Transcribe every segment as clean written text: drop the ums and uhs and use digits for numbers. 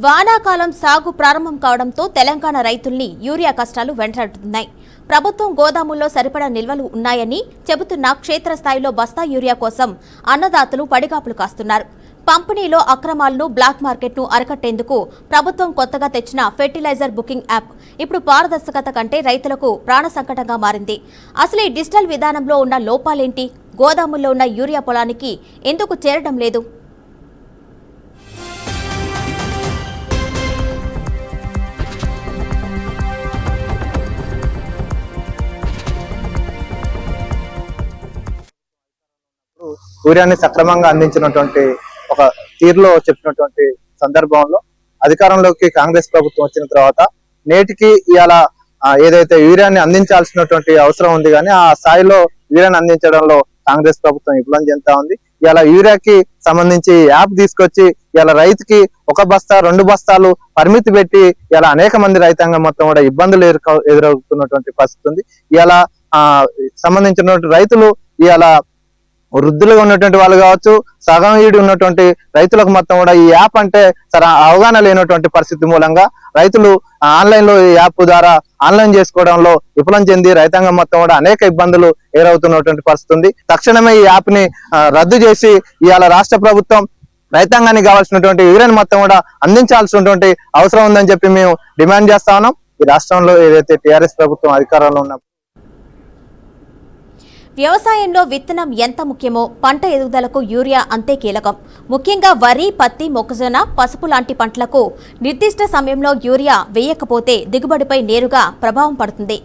వానాకాలం సాగు ప్రారంభం కావడంతో తెలంగాణ రైతుల్ని యూరియా కష్టాలు వెంటాడుతున్నాయి. ప్రభుత్వం గోదాముల్లో సరిపడా నిల్వలు ఉన్నాయని చెబుతున్న క్షేత్రస్థాయిలో బస్తా యూరియా కోసం అన్నదాతలు పడిగాపులు కాస్తున్నారు. పంపిణీలో అక్రమాలను, బ్లాక్ మార్కెట్ను అరికట్టేందుకు ప్రభుత్వం కొత్తగా తెచ్చిన ఫెర్టిలైజర్ బుకింగ్ యాప్ ఇప్పుడు పారదర్శకత కంటే రైతులకు ప్రాణ సంకటంగా మారింది. అసలు ఈ డిజిటల్ విధానంలో ఉన్న లోపాలేంటి? గోదాముల్లో ఉన్న యూరియా పొలానికి ఎందుకు చేరడం లేదు? యూరియాని సక్రమంగా అందించినటువంటి ఒక తీరులో చెప్పినటువంటి సందర్భంలో అధికారంలోకి కాంగ్రెస్ ప్రభుత్వం వచ్చిన తర్వాత నేటికి ఇవాళ ఏదైతే యూరియాని అందించాల్సినటువంటి అవసరం ఉంది కానీ ఆ స్థాయిలో యూరియాని అందించడంలో కాంగ్రెస్ ప్రభుత్వం విఫలం చెందుతా ఉంది. ఇలా యూరియాకి సంబంధించి యాప్ తీసుకొచ్చి ఇలా రైతుకి 1 బస్తా 2 బస్తాలు పరిమితి పెట్టి ఇలా అనేక మంది రైతాంగం మొత్తం కూడా ఇబ్బందులు ఎదురవుతున్నటువంటి పరిస్థితి ఉంది. ఇలా సంబంధించినటువంటి రైతులు ఇలా వృద్ధులుగా ఉన్నటువంటి వాళ్ళు కావచ్చు, సగం ఈడు ఉన్నటువంటి రైతులకు మొత్తం కూడా ఈ యాప్ అంటే అవగాహన లేనటువంటి పరిస్థితి మూలంగా రైతులు ఆన్లైన్ లో ఈ యాప్ ద్వారా ఆన్లైన్ చేసుకోవడంలో విఫలం చెంది రైతాంగం మొత్తం కూడా అనేక ఇబ్బందులు ఎదురవుతున్నటువంటి పరిస్థితి ఉంది. తక్షణమే ఈ యాప్ ని రద్దు చేసి ఇవాళ రాష్ట్ర ప్రభుత్వం రైతాంగానికి కావాల్సినటువంటి యూరియాని మొత్తం కూడా అందించాల్సినటువంటి అవసరం ఉందని చెప్పి మేము డిమాండ్ చేస్తా ఉన్నాం. ఈ రాష్ట్రంలో ఏదైతే టీఆర్ఎస్ ప్రభుత్వం అధికారంలో ఉన్న వ్యవసాయంలో విత్తనం ఎంత ముఖ్యమో పంట ఎదుగుదలకు యూరియా అంతే కీలకం. ముఖ్యంగా వరి, పత్తి, మొక్కజొన్న, పసుపు లాంటి పంటలకు నిర్దిష్ట సమయంలో యూరియా వేయకపోతే దిగుబడిపై నేరుగా ప్రభావం పడుతుంది.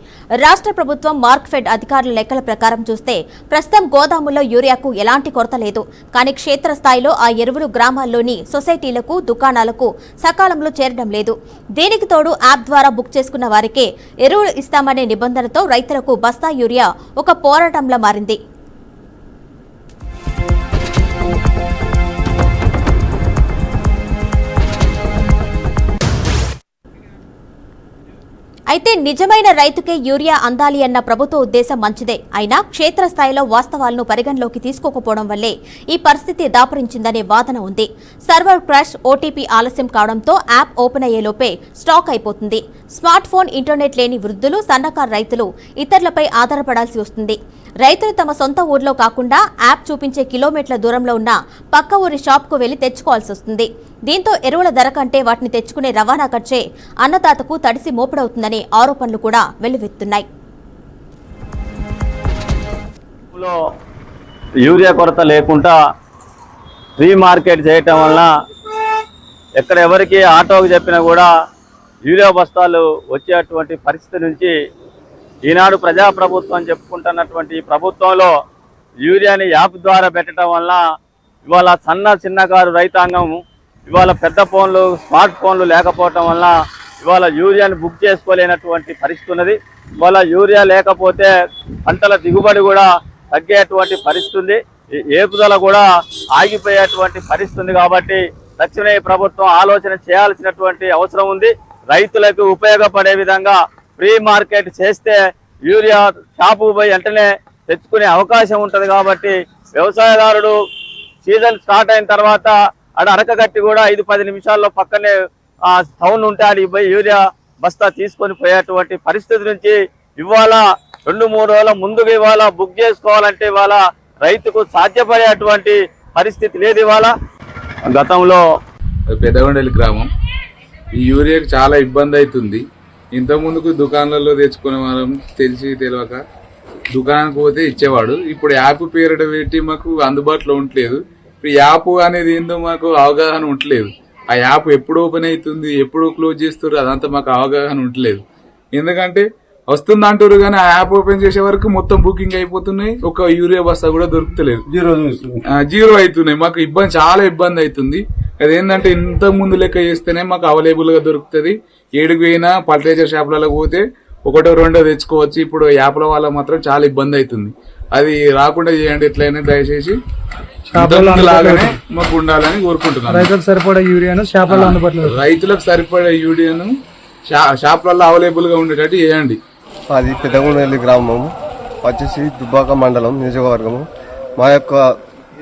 రాష్ట్ర ప్రభుత్వం మార్క్ఫెడ్ అధికారుల లెక్కల ప్రకారం చూస్తే ప్రస్తుతం గోదాముల్లో యూరియాకు ఎలాంటి కొరత లేదు. కానీ క్షేత్రస్థాయిలో ఆ ఎరువులు గ్రామాల్లోని సొసైటీలకు, దుకాణాలకు సకాలంలో చేరడం లేదు. దీనికి తోడు యాప్ ద్వారా బుక్ చేసుకున్న వారికే ఎరువులు ఇస్తామనే నిబంధనతో రైతులకు బస్తా యూరియా ఒక పోరాటంలో మారింది. అయితే నిజమైన రైతుకే యూరియా అందాలి అన్న ప్రభుత్వ ఉద్దేశం మంచిదే. అయినా క్షేత్రస్థాయిలో వాస్తవాలను పరిగణలోకి తీసుకోకపోవడం వల్లే ఈ పరిస్థితి దాపురించిందనే వాదన ఉంది. సర్వర్ క్రాష్, ఓటీపీ ఆలస్యం కావడంతో యాప్ ఓపెన్ అయ్యేలోపే స్టాక్ అయిపోతుంది. స్మార్ట్ ఫోన్, ఇంటర్నెట్ లేని వృద్ధులు, సన్నకారు రైతులు ఇతరులపై ఆధారపడాల్సి వస్తుంది. రైతులు తమ సొంత ఊర్లో కాకుండా యాప్ చూపించే కిలోమీటర్ల దూరంలో ఉన్న పక్క ఊరి షాప్కు వెళ్లి తెచ్చుకోవాల్సి వస్తుంది. దీంతో ఎరువుల ధర కంటే వాటిని తెచ్చుకునే రవాణా ఖర్చే అన్నదాతకు తడిసి మోపుడవుతుందనే ఆరోపణలు కూడా వెల్లువెత్తున్నాయి. యూరియా కొరత లేకుండా ఫ్రీ మార్కెట్ చేయటం వలన ఎక్కడ ఎవరికి ఆటోకి చెప్పినా కూడా యూరియా బస్తాలు వచ్చేటువంటి పరిస్థితి నుంచి ఈనాడు ప్రజాప్రభుత్వం చెప్పుకుంటున్నటువంటి ప్రభుత్వంలో యూరియాని యాప్ ద్వారా పెట్టడం వల్ల ఇవాళ చిన్నకారు రైతాంగం ఇవాళ పెద్ద ఫోన్లు, స్మార్ట్ ఫోన్లు లేకపోవటం వల్ల ఇవాళ యూరియాని బుక్ చేసుకోలేనటువంటి పరిస్థితి ఉన్నది. ఇవాళ యూరియా లేకపోతే పంటల దిగుబడి కూడా తగ్గేటువంటి పరిస్థితి ఉంది. ఏపుదల కూడా ఆగిపోయేటువంటి పరిస్థితి ఉంది. కాబట్టి తక్షణమే ప్రభుత్వం ఆలోచన చేయాల్సినటువంటి అవసరం ఉంది. రైతులకు ఉపయోగపడే విధంగా ఫ్రీ మార్కెట్ చేస్తే యూరియా షాపు పోయి వెంటనే తెచ్చుకునే అవకాశం ఉంటుంది. కాబట్టి వ్యవసాయదారుడు సీజన్ స్టార్ట్ అయిన తర్వాత అరకగట్టి కూడా 5-10 నిమిషాల్లో పక్కనే టౌన్ ఉంటే ఆడికి పోయి యూరియా బస్తా తీసుకొని పోయేటువంటి పరిస్థితి నుంచి ఇవాళ 2-3 రోజుల ముందుగా ఇవాళ బుక్ చేసుకోవాలంటే ఇవాళ రైతుకు సాధ్యపడేటువంటి పరిస్థితి లేదు. ఇవాళ గతంలో పెద్దగొండలి గ్రామం ఈ యూరియాకి చాలా ఇబ్బంది అవుతుంది. ఇంతకుముందుకు దుకాణాలలో తెచ్చుకునే వాళ్ళం తెలియక దుకాణానికి పోతే ఇచ్చేవాడు. ఇప్పుడు యాప్ పేరిట పెట్టి మాకు అందుబాటులో ఉండలేదు. ఇప్పుడు యాప్ అనేది ఏందో మాకు అవగాహన ఉండలేదు. ఆ యాప్ ఎప్పుడు ఓపెన్ అవుతుంది, ఎప్పుడు క్లోజ్ చేస్తారు, అదంతా మాకు అవగాహన ఉండలేదు. ఎందుకంటే వస్తుంది అంటారు కానీ ఆ యాప్ ఓపెన్ చేసే వరకు మొత్తం బుకింగ్ అయిపోతున్నాయి. ఒక యూరియా బస్తా కూడా దొరుకుతలేదు, జీరో అవుతున్నాయి. మాకు చాలా ఇబ్బంది అవుతుంది. అదేంటంటే ఇంత ముందు లెక్క చేస్తేనే మాకు అవైలబుల్ గా దొరుకుతుంది. 7కి పోయినా ఫర్టిలైజర్ షాపులలో పోతే 1-2 తెచ్చుకోవచ్చు. ఇప్పుడు యాప్ల వల్ల మాత్రం చాలా ఇబ్బంది అవుతుంది. అది రాకుండా చేయండి ఎట్లయినా దయచేసి. లాగానే మాకు ఉండాలని కోరుకుంటున్నాను. రైతులకు సరిపడే యూరియాను షాపులలో అవైలబుల్ గా ఉండేటట్టు చేయండి. అది పెద్దగొండలి గ్రామం వచ్చేసి దుబ్బాక మండలం నియోజకవర్గము. మా యొక్క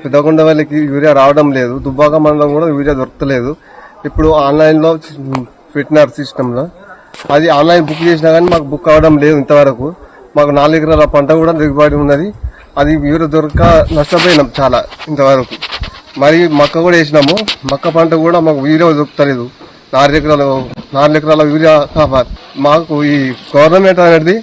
పెద్దగొండవల్లికి యూరియా రావడం లేదు. దుబ్బాక మండలం కూడా యూరియా దొరకలేదు. ఇప్పుడు ఆన్లైన్లో పెట్టినారు సిస్టంలో. అది ఆన్లైన్ బుక్ చేసినా కానీ మాకు బుక్ అవ్వడం లేదు ఇంతవరకు. మాకు 4 ఎకరాల పంట కూడా దిగుబడి ఉన్నది. అది యూరియా దొరక నష్టపోయినాం చాలా ఇంతవరకు. మరి మక్క కూడా వేసినాము. మక్క పంట కూడా మాకు యూరియా దొరుకుతలేదు. 4 ఎకరాల యూరియా కావాలి. మాకు ఈ గవర్నమెంట్ అనేది